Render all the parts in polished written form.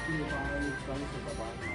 Det er bare en grænse, der bare er.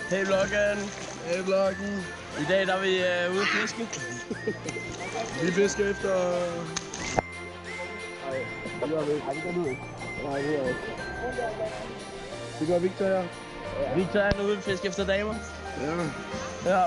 Hey vloggen! Hey vloggen! I dag der er vi ude at fiske. Vi fisker efter... Nej, det gør vi ikke. Nej, det gør du ikke. Nej, det gør jeg ikke. Det gør Victor her. Victor er ude at fiske efter damer. Ja. Ja.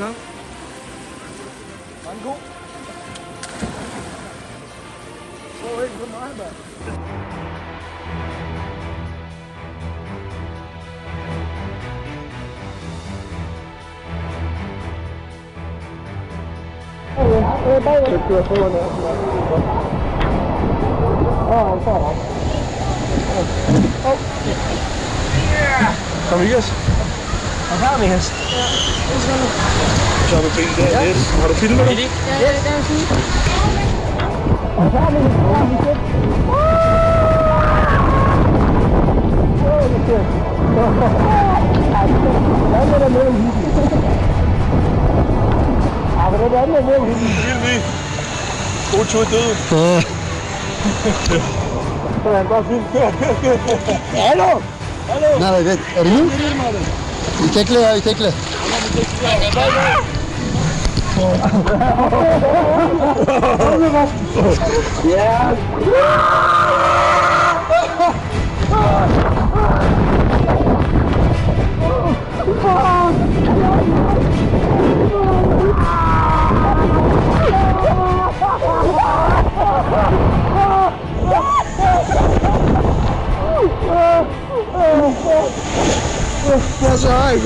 Kom. Var den god? Prøv ikke på mig, mand. Det kører på den her. Han får op. Kom, Mikas. Hvad har vi hest? Så har du filmet det her. Har du filmet det? Ja, det kan jeg sige. Og så har vi hest. God tur i døden. Sådan, bare fint. Hallo! Hallo! Nej, det er det nu? I tekle, i tekle. Ja! Hvad så har jeg?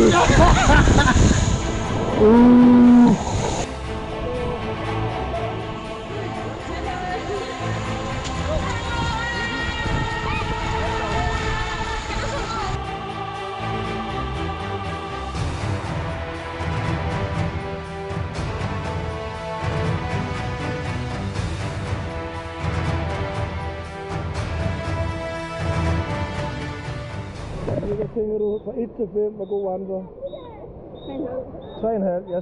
Hvad tænker du fra 1 til 5, hvor god var den så? 3,5.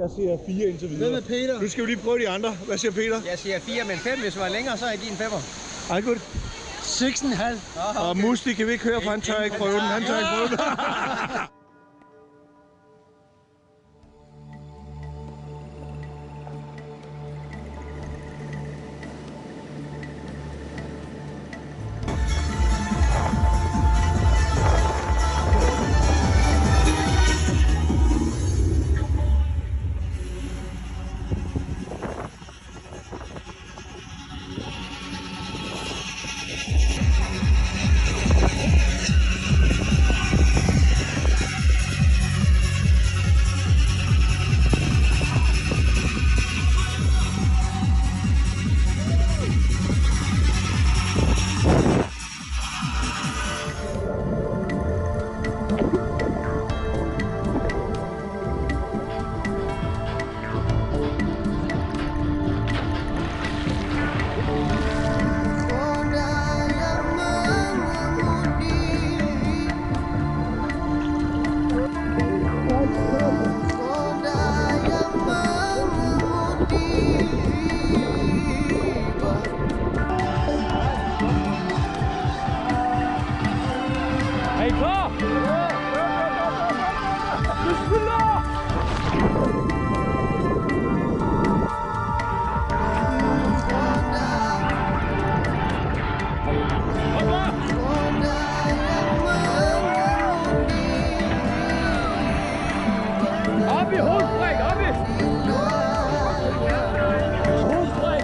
Jeg siger 4 indtil videre. Hvem er Peter? Nu skal vi lige prøve de andre. Hvad siger Peter? Jeg siger 4, men 5 hvis du var længere, så er jeg din 5'er. Ej, godt. 6,5. Og Musti kan vi ikke høre, for han tør ikke prøve den. Han tør ikke prøve den. Op i hovedspring, op i! Hovedspring!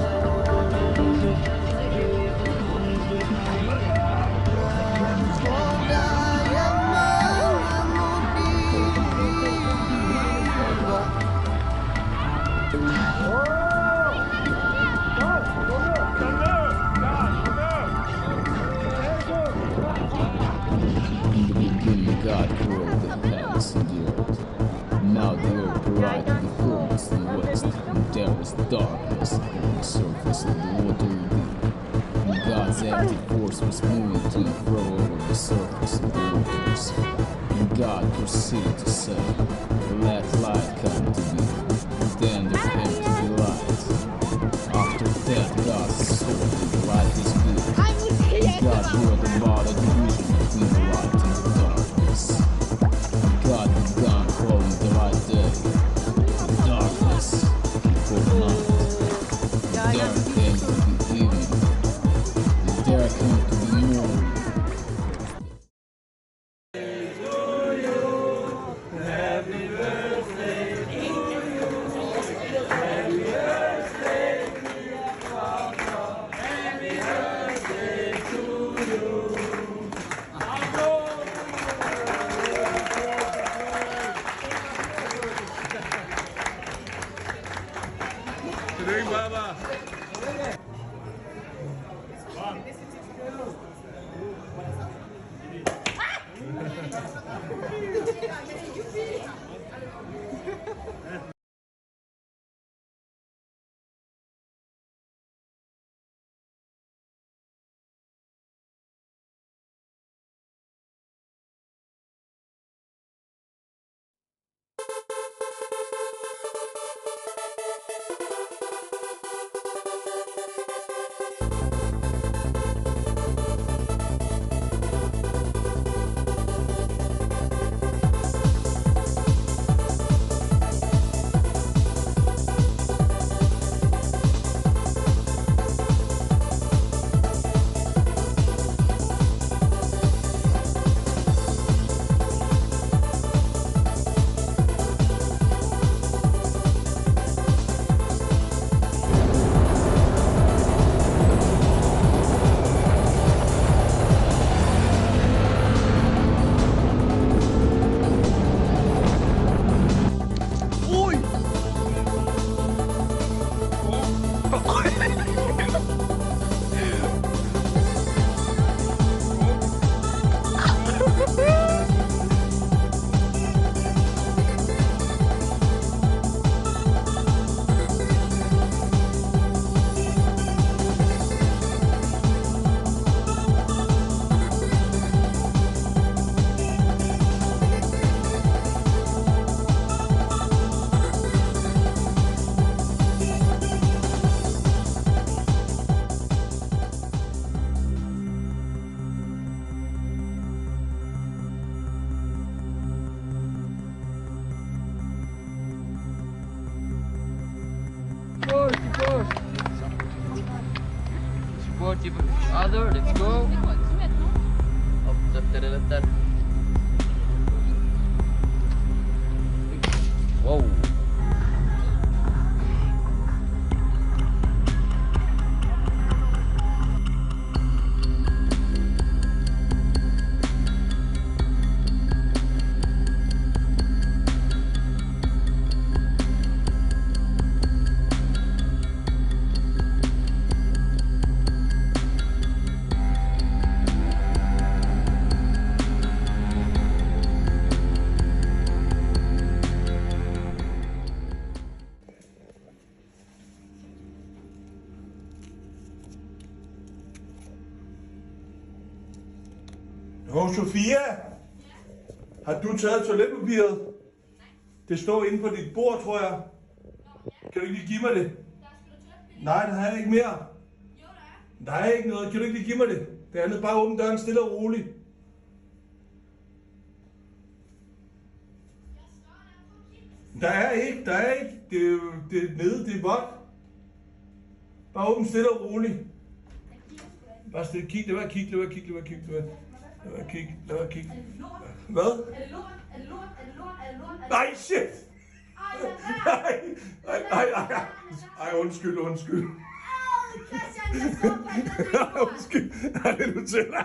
In the beginning, God created the heavens and the earth. Now the earth provided the furthest and west, and there was darkness upon the surface of the watery deep. And God's active force was moving to and fro over the surface of the waters. And God proceeded to say, "Let light come to be." Then there came to be light. After that, God saw that the light was good. And God brought about a division between the light and the darkness. And God began calling the light day, the darkness before night. And there came to be evening, and there came to be morning. Tillykke, Barbara. Support each other, let's go. Up, Whoa. Hov, Sofia, har du taget toiletpapiret? Det står inde på dit bord, tror jeg. Kan du ikke lige give mig det? Nej, det har jeg ikke mere. Der er ikke noget. Kan du ikke lige give mig det? Det andet, bare åbne døren stille og roligt. Der er ikke. Det er nede, det er vådt. Bare åbne stille og roligt. Bare stille, kig, lad være kig. Hvad? Er det lort? Er det lort? Nej, shit! Ej, Ej, undskyld. Christian, jeg står på en af Undskyld. Nej, det er Nutella.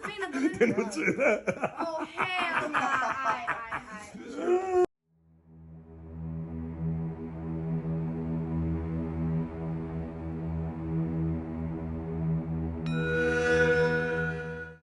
Mener du det? Det er Nutella. Åh, her.